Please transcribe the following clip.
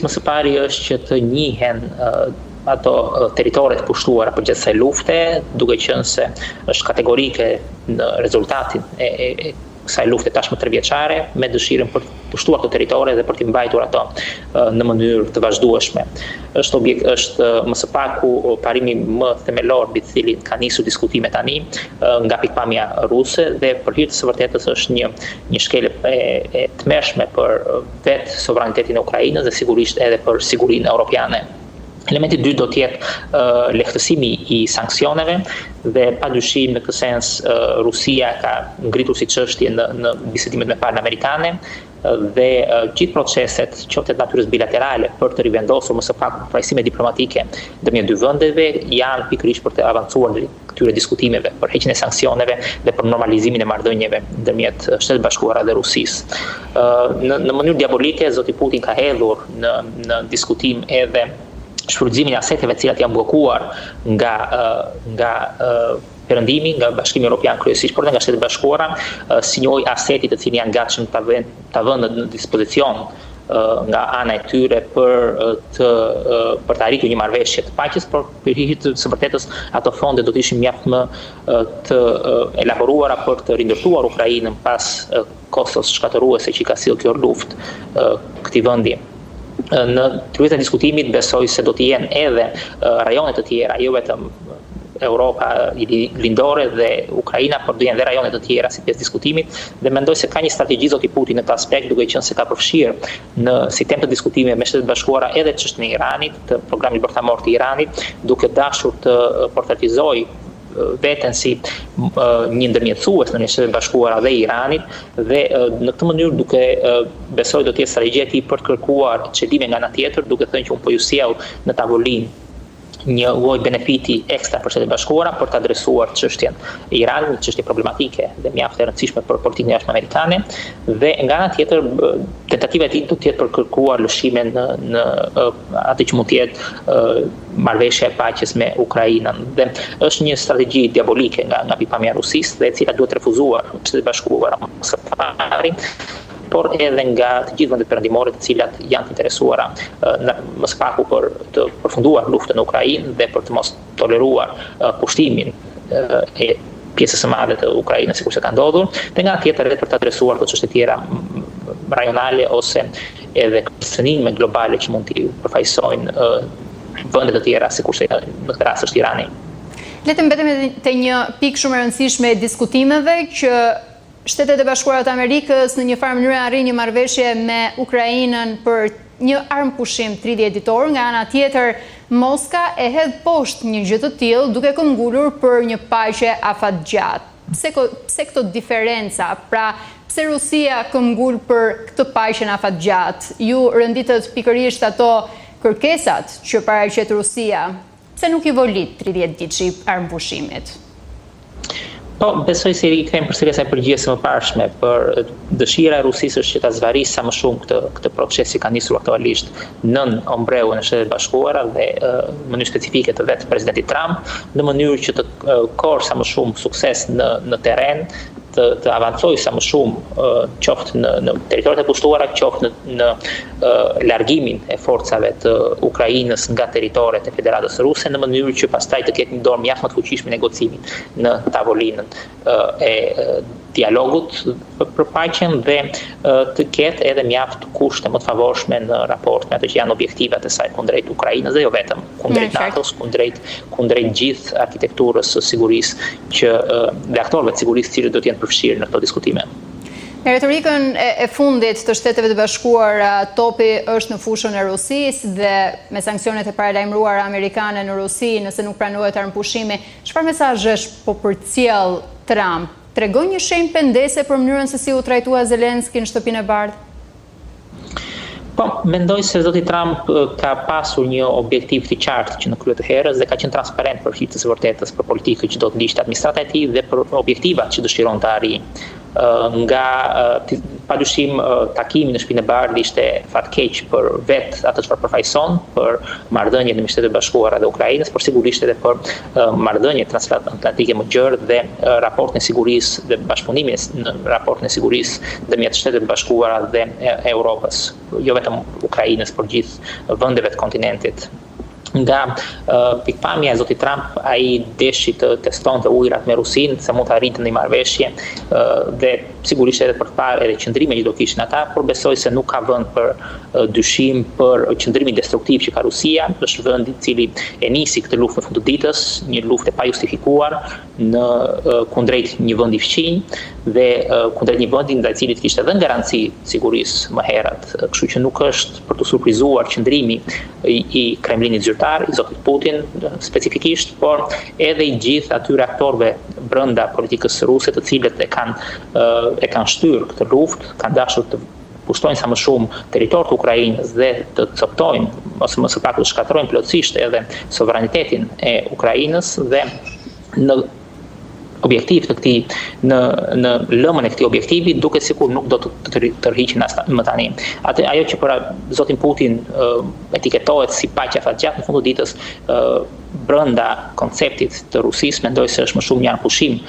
Rusisë më së pari është që të njihen ato teritoret pushtuara përgjatë kësaj lufte, duke qenë se është kategorike në rezultatin e kësaj lufte tashmë 3 vjeçare, me dëshirën për të pushtuar këto territore dhe për të mbajtur ato në mënyrë të vazhdueshme. Është më së paku parimi më themelor mbi të cilin ka nisur diskutime tani nga pikpamja ruse dhe për hir të së vërtetës është një shkelje e tmerrshme për vetë sovranitetin e Ukrainës dhe sigurisht edhe për sigurinë europiane. Elementi 2 do të jetë lehtësimi i sanksioneve dhe padyshim në këtë sens Rusia ka ngritur si çështje në bisedimet me palën amerikane dhe gjithë proceset qoftë të natyrës bilaterale për të rivendosur më së paku pajësime diplomatike ndërmjet dy vendeve janë pikërisht për të avancuar në këtyre diskutimeve për heqjen e sanksioneve dhe për normalizimin e marrëdhënieve ndërmjet Shtetit Bashkuara dhe Rusisë. Në mënyrë diabolike zoti Putin ka hedhur në diskutim edhe shfrytëzimin e aseteve të cilat janë bllokuar nga perëndimi, nga Bashkimi Evropian kryesisht, por edhe nga Shtetet Bashkuara, si një aseti të cilin janë gatshëm ta vënë në dispozicion nga ana e tyre për të arritur një marrëveshje të paqes, por për hir të së vërtetës ato fonde do të ishin mjaft më të elaboruara për të rindërtuar Ukrainën pas kostos shkatëruese që ka sjellë kjo luftë këtij vendi. Në kryet e diskutimit besoj se do të jenë edhe rajone të tjera, jo vetëm Europa lindore dhe Ukraina, por do jenë edhe rajone të tjera si pjesë diskutimit dhe mendoj se ka një strategji zoti Putin në këtë aspekt, duke qenë se ka përfshirë si temë të diskutimeve me Shtetet Bashkuara edhe çështën e Iranit, të programit bërthamor të Iranit, duke dashur të portretizojë veten si një ndërmjetësues në Shtetet Bashkuara dhe Iranit dhe në këtë mënyrë duke besoj do të jetë strategjia e tij për të kërkuar çelime nga ana tjetër, duke thënë që unë po ju sjell në tavolinë një lloj benefiti ekstra për Shtetet Bashkuara për të adresuar çështjen e Iranit, një çështje problematike dhe mjaft e rëndësishme për politikën jashtme amerikane dhe nga ana tjetër tentativa e tij do të jetë për kërkuar lëshime në atë që mund të jetë marrëveshja e paqes me Ukrainën dhe është një strategji diabolike nga pikpamja e Rusisë dhe e cila duhet refuzuar Shtetet Bashkuara së pari, por edhe nga të gjithë vendet perëndimore të cilat janë të interesuara më së paku për të përfunduar luftën në Ukrainë dhe për të mos toleruar pushtimin e pjesës së madhe të Ukrainës sikur se ka ndodhur, dhe nga tjetër edhe për të adresuar këto çështje tjera rajonale ose edhe kërcënime globale që mund t'i përfaqësojnë vende të tjera sikur se në këtë rast është Irani. Le të mbetemi te një pikë shumë e rëndësishme e diskutimeve që Shtetet e Bashkuara të Amerikës në një farë mënyrë arrin një marrëveshje me Ukrainën për një armpushim 30 ditor, nga ana tjetër Moska e hedh poshtë një gjë të tillë duke këmbgulur për një paqe afatgjatë. Pse këto diferenca? Pra, pse Rusia këmbgul për këtë paqen afatgjatë? Ju rënditët pikërisht ato kërkesat që paraqet Rusia. Pse nuk i volit 30 ditë armpushimit? Po, besoj se i kthejmë përsëri asaj përgjigjese më parshme për dëshira e Rusisë është që ta zvarisë sa më shumë këtë proces që ka nisur aktualisht nën ombrellën e Shtetit Bashkuara dhe në mënyrë specifike të vetë presidentit Trump, në mënyrë që të korë sa më shumë sukses në terren, të avancojë sa më shumë qoftë në territoret e pushtuara, qoftë në largimin e forcave të Ukrainës nga territoret e Federatës Ruse, në mënyrë që pastaj të ketë një dorë mjaft më të fuqishme negocimit në tavolinën e dialogut për paqen dhe të ketë edhe mjaft kushte më të favorshme në raport me ato që janë objektivat e saj kundrejt Ukrainës dhe jo vetëm kundrejt NATO-s, kundrejt gjithë arkitekturës së sigurisë dhe aktorëve të sigurisë që do të jenë përfshirë në këto diskutime. Në retorikën e fundit të Shteteve të Bashkuara, topi është në fushën e Rusisë dhe me sanksionet e paralajmëruara amerikane në Rusi, nëse nuk pranohet armpushimi, çfarë mesazhesh po përcjell Trump? Tregon një shenjë pendese për mënyrën se si u trajtua Zelenski në Shtëpinë e Bardhë? Po, mendoj se zoti Trump ka pasur një objektiv të qartë që në krye të herës dhe ka qenë transparent për hir të së vërtetës për politikën që do të ndiqte administrata e tij dhe për objektivat që dëshiron të arrijë. Nga padyshim takimi në Shtëpinë e Bardhë ishte fatkeq për vetë atë çfarë përfaqëson për marrëdhënien e Shtetet e Bashkuara dhe Ukrainës, por sigurisht edhe për marrëdhënien transatlantike më gjerë dhe raportin e sigurisë dhe bashkëpunimin në raportin e sigurisë ndërmjet Shtetet e Bashkuara dhe Europës, jo vetëm Ukrainës, por gjithë vendeve të kontinentit. Nga pikpamja e zotit Trump, ai deshi të testonte ujërat me Rusinë, se mund të arritën në një marrëveshje dhe sigurisht edhe për të parë edhe qëndrimet që do kishin ata, por besoj se nuk ka vend për dyshim për qëndrimin destruktiv që ka Rusia. Është vend i cili e nisi këtë luftë në fund të ditës, një luftë e pajustifikuar në kundrejt një vendi fqinj dhe kundrejt një vendi ndaj cilit kishte dhënë garanci sigurisë më herët, kështu që nuk është për të surprizuar qëndrimi i Kremlinit zyrtar, i zotit Putin specifikisht, por edhe i gjithë atyre aktorëve brenda politikës ruse, të cilët e kanë shtyrë këtë luftë, kanë dashur të pushtojnë sa më shumë territor të Ukrainës dhe të coptojnë ose më së paku të shkatërrojnë plotësisht edhe sovranitetin e Ukrainës dhe në objektiv të këtij në lëmën e këtij objektivi duket sikur nuk do të tërhiqen më tani. Ajo që për zotin Putin etiketohet si paqja fatgjatë në fund të ditës brenda konceptit të Rusisë, mendoj se është më shumë një anëpushim